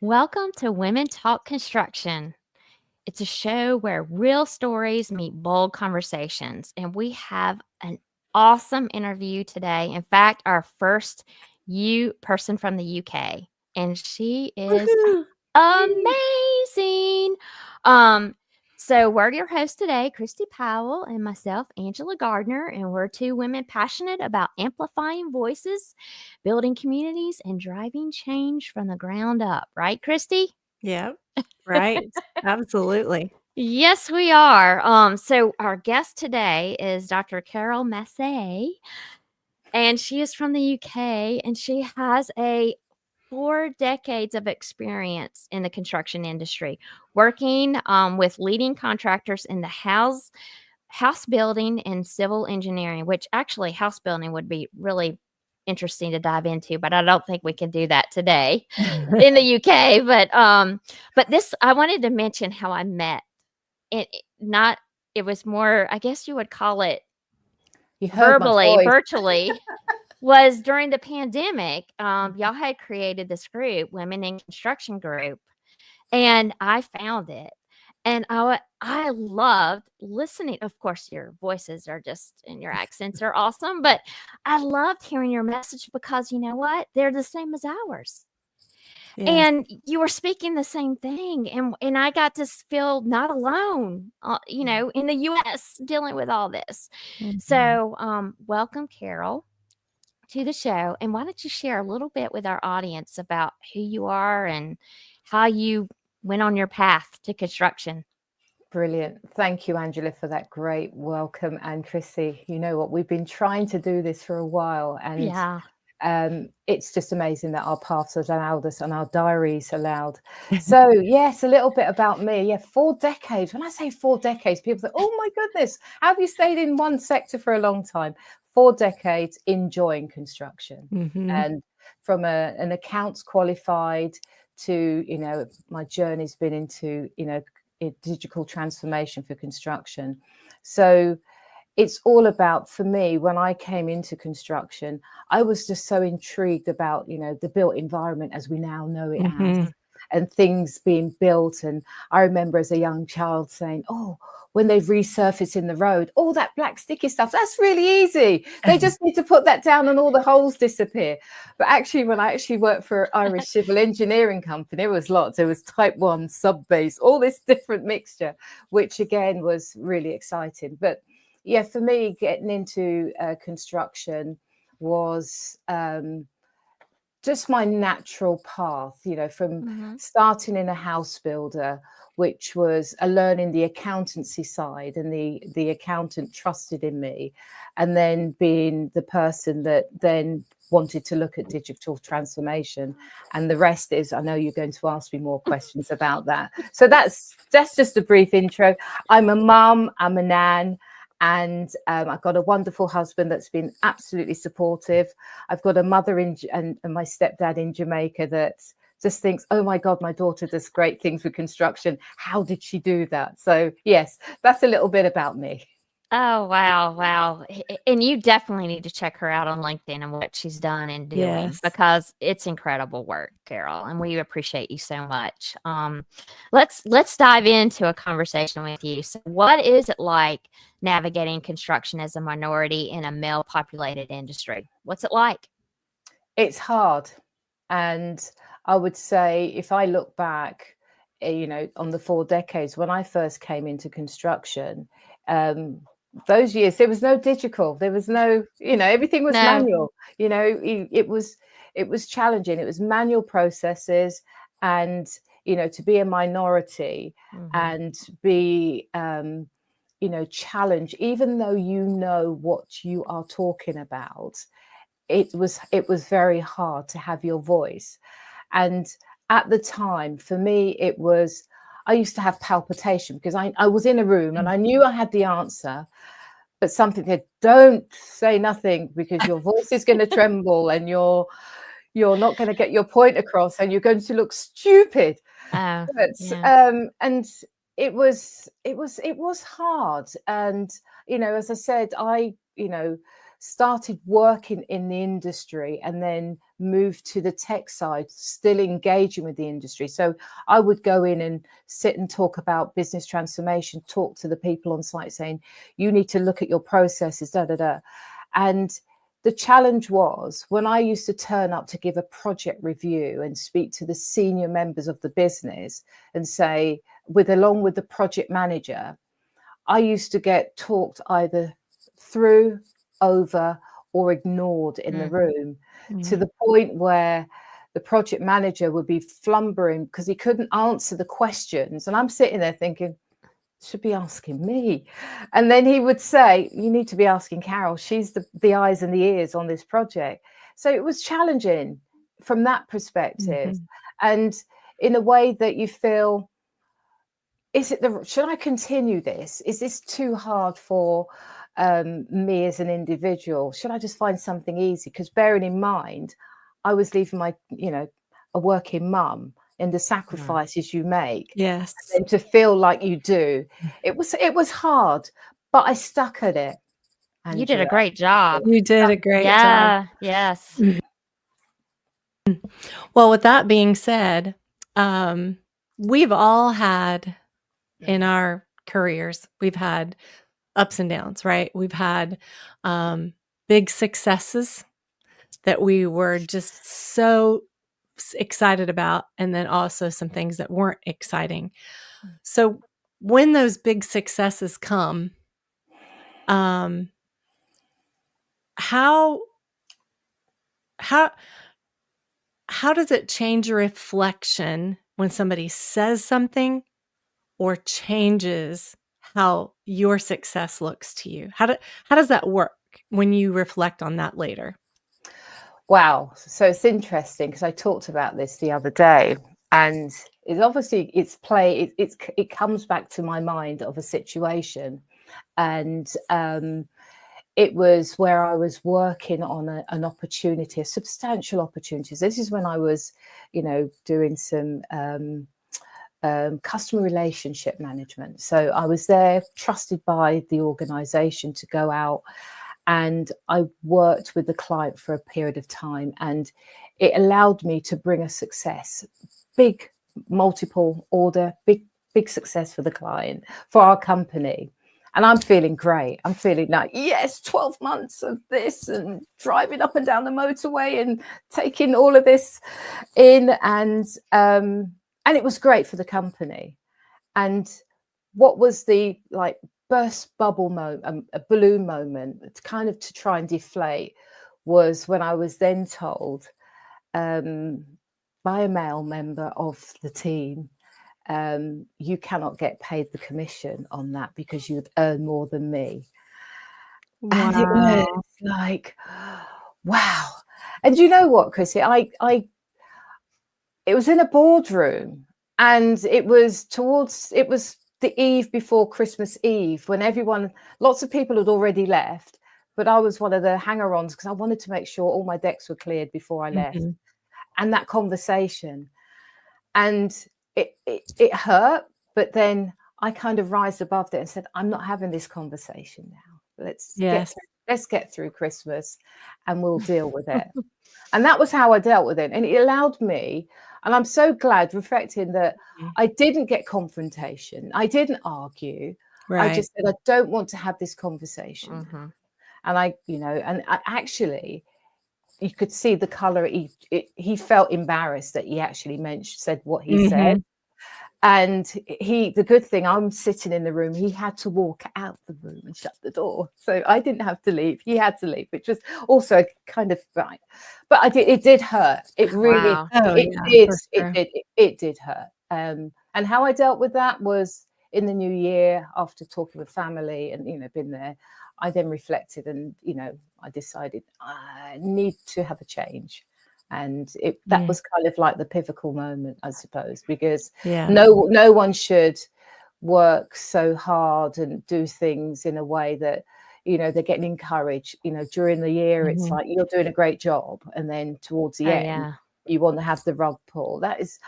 Welcome to Women Talk Construction. It's a show where real stories meet bold conversations, and we have an awesome interview today. In fact, our first person from the UK, and she is Woohoo! amazing. Um, so we're your hosts today, Christy Powell and myself, Angela Gardner, and we're two women passionate about amplifying voices, building communities, and driving change from the ground up. Right, Christy? Yep. Right. Absolutely. Yes, we are. So our guest today is Dr. Carol Massay, and she is from the UK, and she has a 4 decades of experience in the construction industry, working with leading contractors in the house building and civil engineering. Which actually, house building would be really interesting to dive into, but I don't think we can do that today in the UK. But this, I wanted to mention how I met not it was more, I guess you would call it You heard my voice. virtually, was during the pandemic. Y'all had created this group, Women in Construction Group, and I found it. And I loved listening. Of course, your voices are just and your accents are awesome, but I loved hearing your message because you know what? They're the same as ours. Yes. And you were speaking the same thing, and I got to feel not alone, in the US dealing with all this. Mhm. So, welcome, Carol, to the show. And why don't you share a little bit with our audience about who you are and how you went on your path to construction? Brilliant. Thank you, Angela, for that great welcome. And Chrissy, you know what? We've been trying to do this for a while, and Yeah. it's just amazing that our paths have allowed us and our diaries allowed. So, yes, a little bit about me. Yeah, 4 decades. When I say 4 decades, people think, oh my goodness, how have you stayed in one sector for a long time? 4 decades enjoying construction. Mm-hmm. And from an accounts qualified to, my journey's been into, digital transformation for construction. So, it's all about, for me, when I came into construction, I was just so intrigued about, the built environment as we now know it as, Mm-hmm. and things being built. And I remember as a young child saying, oh, when they resurface in the road, all that black sticky stuff, that's really easy. They just need to put that down and all the holes disappear. But actually, when I actually worked for Irish Civil Engineering Company, there was lots. There was type 1, sub-base, all this different mixture, which again was really exciting. But yeah, for me, getting into construction was just my natural path, from Mm-hmm. starting in a house builder, which was a learning the accountancy side, and the accountant trusted in me, and then being the person that then wanted to look at digital transformation. And the rest is, I know you're going to ask me more questions about that. So that's just a brief intro. I'm a mum, I'm a nan. And I've got a wonderful husband that's been absolutely supportive. I've got a mother and my stepdad in Jamaica that just thinks, oh my God, my daughter does great things with construction. How did she do that? So yes, that's a little bit about me. Oh, wow, wow. And you definitely need to check her out on LinkedIn and what she's done and doing Yes. because it's incredible work, Carol, and we appreciate you so much. Let's dive into a conversation with you. So what is it like navigating construction as a minority in a male-populated industry? What's it like? It's hard. And I would say, if I look back, on the 4 decades, when I first came into construction, those years, there was no digital, there was no, everything was No. manual. It was challenging. It was manual processes. And, to be a minority Mhm. and be, challenged, even though you know what you are talking about, it was very hard to have your voice. And at the time, for me, I used to have palpitation because I was in a room and I knew I had the answer, but something said, don't say nothing because your voice is going to tremble and you're not going to get your point across and you're going to look stupid. Oh, But yeah. and it was hard. And as I said, I started working in the industry and then moved to the tech side, still engaging with the industry. So I would go in and sit and talk about business transformation, talk to the people on site saying, you need to look at your processes, da, da, da. And the challenge was when I used to turn up to give a project review and speak to the senior members of the business and say, along with the project manager, I used to get talked either through, over, or ignored in the room, to the point where the project manager would be flumbering because he couldn't answer the questions. And I'm sitting there thinking, should be asking me. And then he would say, you need to be asking Carol. She's the eyes and the ears on this project. So it was challenging from that perspective. And in a way that you feel, should I continue this? Is this too hard for me as an individual? Should I just find something easy? Because bearing in mind, I was leaving my, a working mum, and the sacrifices you make. Yes. And to feel like you do. It was hard, but I stuck at it. Angela. You did a great job. You did a great job. Yeah, yes. Well, with that being said, we've all had in our careers, we've had ups and downs, right? We've had big successes that we were just so excited about, and then also some things that weren't exciting. So when those big successes come, how does it change your reflection when somebody says something or changes how your success looks to you? How does that work when you reflect on that later? Wow. So it's interesting because I talked about this the other day, and it comes back to my mind of a situation. And it was where I was working on an opportunity, a substantial opportunity. This is when I was, doing some customer relationship management. So I was there, trusted by the organization to go out, and I worked with the client for a period of time, and it allowed me to bring a success, big multiple order, big success for the client, for our company. And I'm feeling great. I'm feeling like, yes, 12 months of this and driving up and down the motorway and taking all of this in. And it was great for the company. And what was the burst bubble moment, a balloon moment, kind of to try and deflate, was when I was then told by a male member of the team, you cannot get paid the commission on that because you'd earn more than me. Wow. And it was like, wow. And you know what, Chrissy, it was in a boardroom, and it was the eve before Christmas Eve, when lots of people had already left, but I was one of the hanger-ons because I wanted to make sure all my decks were cleared before I left. And that conversation, and it hurt, but then I kind of rise above it and said, I'm not having this conversation now. Let's get through Christmas and we'll deal with it. And that was how I dealt with it. And it allowed me, and I'm so glad, reflecting, that I didn't get confrontation. I didn't argue. Right. I just said, I don't want to have this conversation. And I actually, you could see the color. He felt embarrassed that he actually said what he said. And the good thing, I'm sitting in the room, he had to walk out the room and shut the door. So I didn't have to leave. He had to leave, which was also kind of right. But it did hurt. It really, it did hurt. And how I dealt with that was in the new year, after talking with family and, been there, I then reflected and, I decided I need to have a change. And that was kind of like the pivotal moment, I suppose, because no one should work so hard and do things in a way that, they're getting encouraged. During the year, it's like you're doing a great job, and then towards the end, you want to have the rug pull.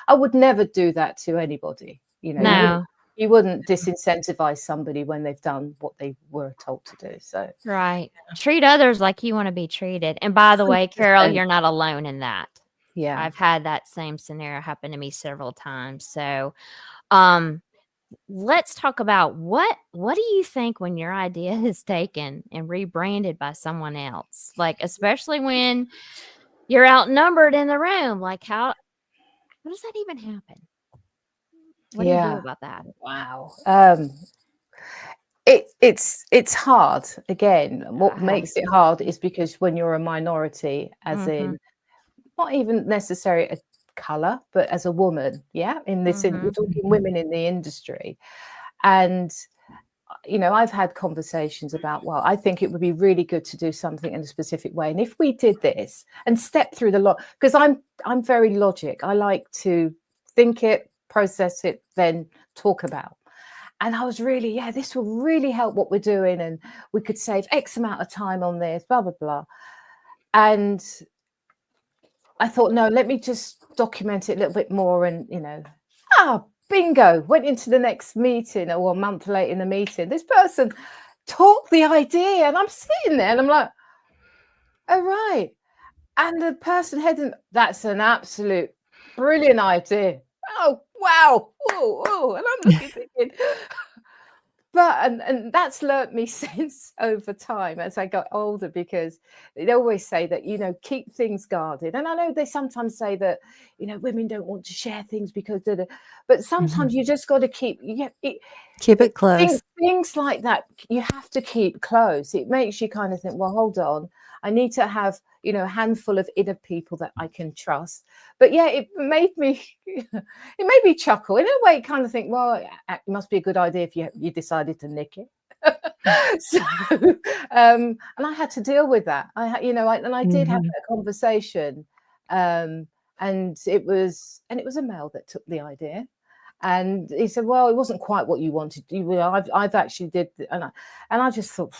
I would never do that to anybody. No. you wouldn't disincentivize somebody when they've done what they were told to do. So Right. Treat others like you want to be treated. And by the way, Carol, 100%. you're not alone in that. Yeah. I've had that same scenario happen to me several times. So, um, let's talk about what do you think when your idea is taken and rebranded by someone else? Like, especially when you're outnumbered in the room, like how does that even happen? What do you do about that? Wow. It's hard. Again, what makes it hard is because when you're a minority, as in not even necessarily a color, but as a woman, in this, we're talking women in the industry. And I've had conversations about, well, I think it would be really good to do something in a specific way. And if we did this and step through the lot, because I'm very logic. I like to think it, process it, then talk about. And I was really, this will really help what we're doing. And we could save X amount of time on this, blah, blah, blah. And I thought, no, let me just document it a little bit more. And, bingo, went into the next meeting or a month late in the meeting. This person talked the idea and I'm sitting there and I'm like, oh, right. And the person heading, that's an absolute brilliant idea. Oh, wow. Whoa. And I'm looking thinking, but and that's learnt me sense over time as I got older, because they always say that, keep things guarded. And I know they sometimes say that, women don't want to share things because but sometimes you just got to keep it close. Things like that, you have to keep close. It makes you kind of think, well, hold on, I need to have, a handful of inner people that I can trust. But it made me chuckle in a way, kind of think, well, it must be a good idea if you decided to nick it. So and I had to deal with that. I did have that conversation, and it was a male that took the idea. And he said, well, it wasn't quite what you wanted. I've actually did. And I just thought,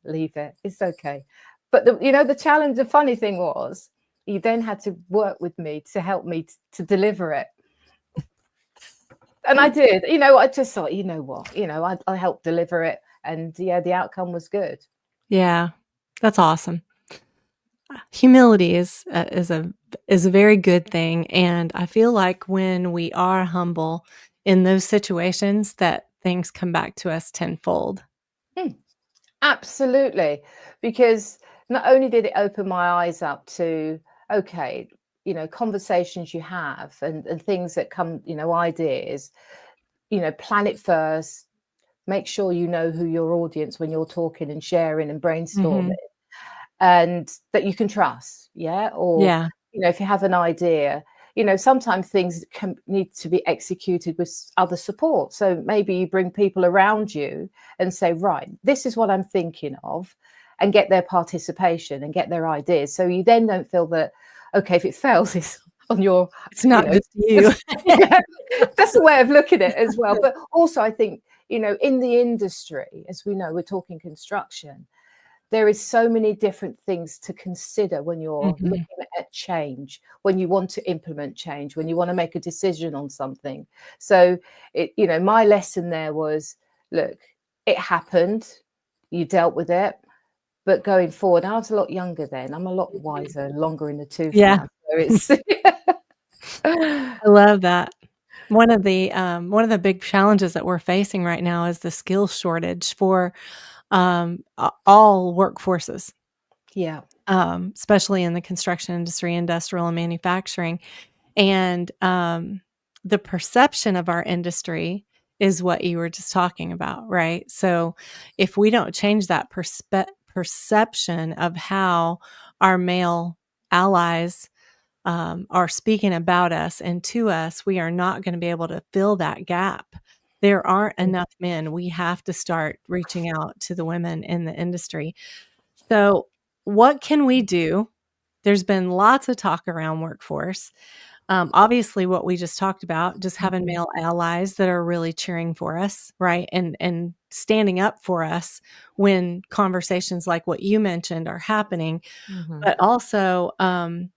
leave it. It's okay. But the challenge, the funny thing was, he then had to work with me to help me to deliver it. And I did, I just thought, you know what, I helped deliver it. And the outcome was good. Yeah, that's awesome. Humility is a very good thing. And I feel like when we are humble in those situations, that things come back to us tenfold. Absolutely. Because not only did it open my eyes up to, okay, conversations you have and things that come, ideas, plan it first, make sure you know who your audience when you're talking and sharing and brainstorming, and that you can trust. Or if you have an idea, sometimes things need to be executed with other support. So maybe you bring people around you and say, right, this is what I'm thinking of, and get their participation and get their ideas. So you then don't feel that, okay, if it fails, it's on your, it's not just you. That's the way of looking at it as well. But also I think, in the industry, as we know, we're talking construction, there is so many different things to consider when you're looking at change, when you want to implement change, when you want to make a decision on something. So, my lesson there was, look, it happened, you dealt with it, but going forward, I was a lot younger then. I'm a lot wiser and longer in the tooth now. So it's I love that. One of the big challenges that we're facing right now is the skill shortage for all workforces. Yeah. Especially in the construction industry, industrial and manufacturing. And the perception of our industry is what you were just talking about, right? So if we don't change that perception of how our male allies are speaking about us and to us, we are not going to be able to fill that gap. There aren't enough men. We have to start reaching out to the women in the industry. So what can we do? There's been lots of talk around workforce. Obviously, what we just talked about, just having male allies that are really cheering for us, right? And standing up for us when conversations like what you mentioned are happening. But also, how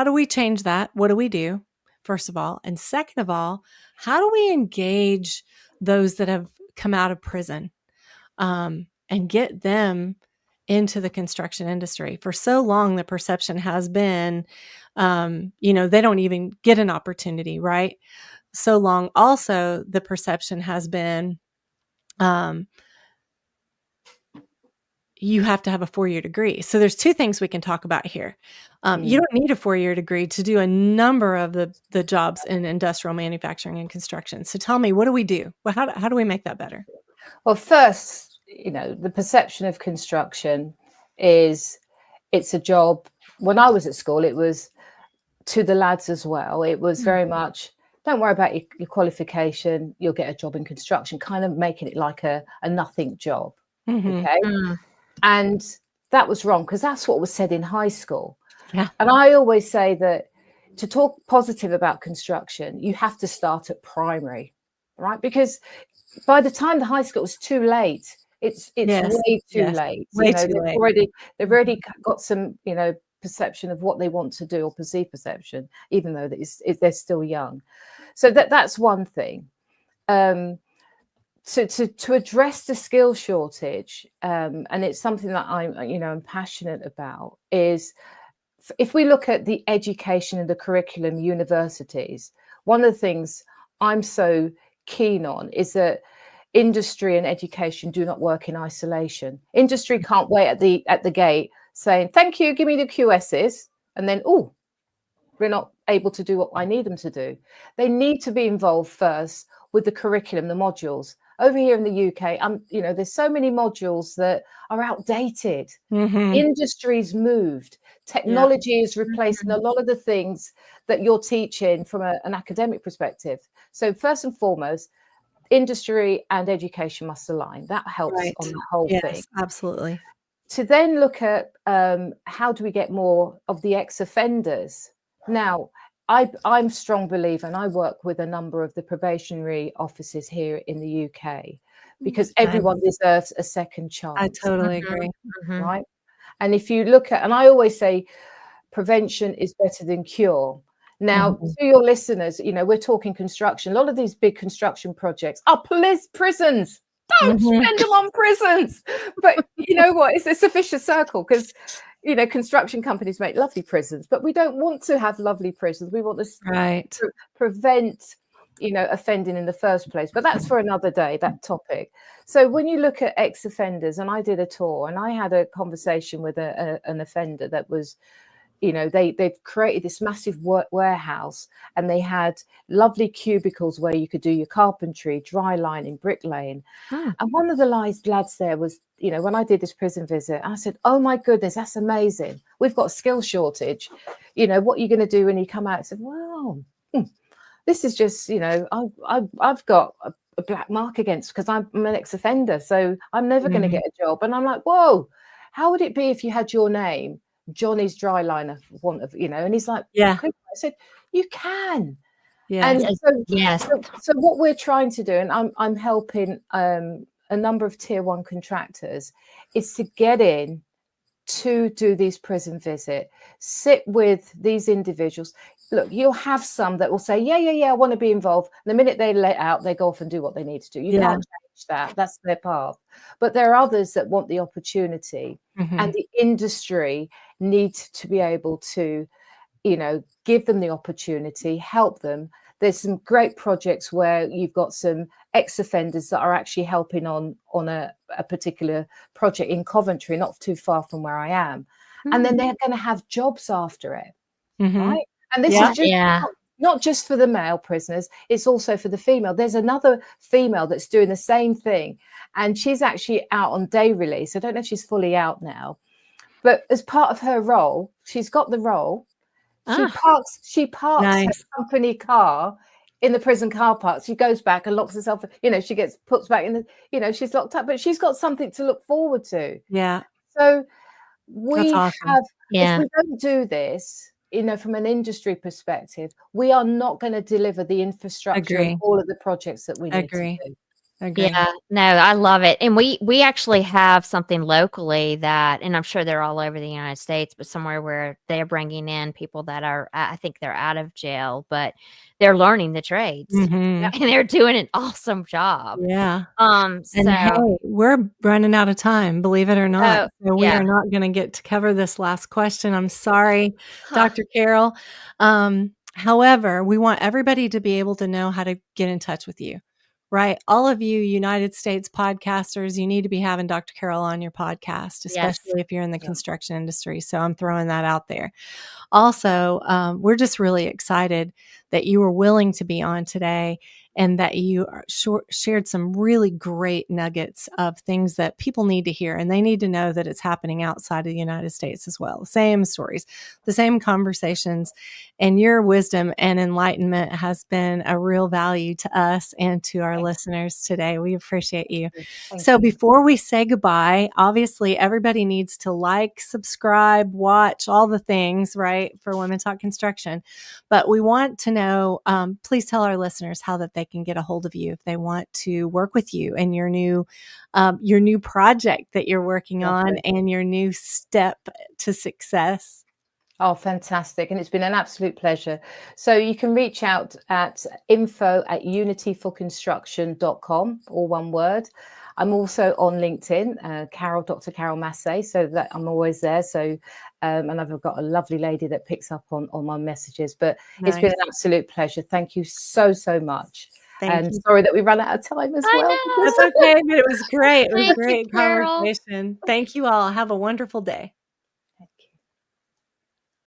do we change that? What do we do? first of all? And second of all, how do we engage those that have come out of prison and get them into the construction industry? For so long, the perception has been, they don't even get an opportunity, right? So long, also, the perception has been, you have to have a 4-year degree. So there's two things we can talk about here. You don't need a 4-year degree to do a number of the jobs in industrial manufacturing and construction. So tell me, what do we do? Well, how do we make that better? Well, first, the perception of construction is it's a job. When I was at school, it was to the lads as well. It was very much, don't worry about your qualification, you'll get a job in construction, kind of making it like a nothing job. Okay. And that was wrong, because that's what was said in high school. Yeah. And I always say that to talk positive about construction, you have to start at primary, right? Because by the time the high school was too late, it's way too late. Way too late. They've already got some, perception of what they want to do, or perceived perception, even though they're still young. So that's one thing. To address the skill shortage, and it's something that I'm passionate about, is if we look at the education and the curriculum universities, one of the things I'm so keen on is that industry and education do not work in isolation. Industry can't wait at the gate saying, thank you, give me the QSs, and then, we're not able to do what I need them to do. They need to be involved first with the curriculum, the modules. Over here in the UK, there's so many modules that are outdated. Industry's moved. Technology is replacing a lot of the things that you're teaching from an academic perspective. So first and foremost, industry and education must align. That helps on the whole thing. Yes, absolutely. To then look at how do we get more of the ex-offenders. Now, I'm a strong believer, and I work with a number of the probationary officers here in the UK, because everyone deserves a second chance. I totally agree. Right? And if you look at, and I always say, prevention is better than cure. Now, to your listeners, we're talking construction. A lot of these big construction projects are prisons. Don't spend them on prisons. But you know what? It's a vicious circle, because construction companies make lovely prisons, but we don't want to have lovely prisons. We want to prevent, offending in the first place. But that's for another day, that topic. So when you look at ex-offenders, and I did a tour, and I had a conversation with an offender that was, they've created this massive warehouse, and they had lovely cubicles where you could do your carpentry, dry lining, bricklaying. And one of the lads there was, when I did this prison visit, I said, oh my goodness, that's amazing. We've got a skill shortage. What are you going to do when you come out? I said, well, this is just, I've got a black mark against, because I'm an ex-offender, so I'm never going to get a job. And I'm like, whoa, how would it be if you had your name, Johnny's dry liner, and he's like, I said, you can. And so what we're trying to do, and I'm helping a number of tier 1 contractors, is to get in to do these prison visits, sit with these individuals. Look, you'll have some that will say, yeah, I want to be involved. And the minute they let out, they go off and do what they need to do. You can't change that. That's their path. But there are others that want the opportunity, and the industry needs to be able to, give them the opportunity, help them. There's some great projects where you've got some ex-offenders that are actually helping on a particular project in Coventry, not too far from where I am. And then they're going to have jobs after it, right? And this is just not just for the male prisoners, it's also for the female. There's another female that's doing the same thing, and she's actually out on day release. I don't know if she's fully out now, but as part of her role, she's got the role. She parks her company car in the prison car park. She goes back and locks herself, she gets puts back in the, she's locked up, but she's got something to look forward to. Yeah. So we have, if we don't do this, from an industry perspective, we are not going to deliver the infrastructure and all of the projects that we need to do. Agree. Yeah, no, I love it. And we actually have something locally that, and I'm sure they're all over the United States, but somewhere where they're bringing in people that are, I think they're out of jail, but they're learning the trades. Mhm. And they're doing an awesome job. Yeah. And So, hey, we're running out of time, believe it or not. oh, So we yeah. are not going to get to cover this last question. I'm sorry, Dr. Carol. However, we want everybody to be able to know how to get in touch with you, right? All of you United States podcasters, you need to be having Dr. Carol on your podcast, Yes. especially if you're in the Yeah. construction industry. So I'm throwing that out there. Also, we're just really excited that you were willing to be on today and that you shared some really great nuggets of things that people need to hear. And they need to know that it's happening outside of the United States as well. The same stories, the same conversations, and your wisdom and enlightenment has been a real value to us and to our listeners today. We appreciate you. Thank So you. before we say goodbye, obviously everybody needs to like, subscribe, watch, all the things, right, for Women Talk Construction. But we want to know, please tell our listeners how that they can get a hold of you if they want to work with you and your new project that you're working on and your new step to success. Oh, fantastic. And it's been an absolute pleasure. So you can reach out at info@unityforconstruction.com, all one word. I'm also on LinkedIn, Dr. Carol Massay, so that I'm always there. So, and I've got a lovely lady that picks up on my messages, but it's been an absolute pleasure. Thank you so, so much. Thank you. Sorry that we ran out of time as well. I know. That's okay, but it was great. It was a Thank you, great Carol. conversation. Thank you all. Have a wonderful day.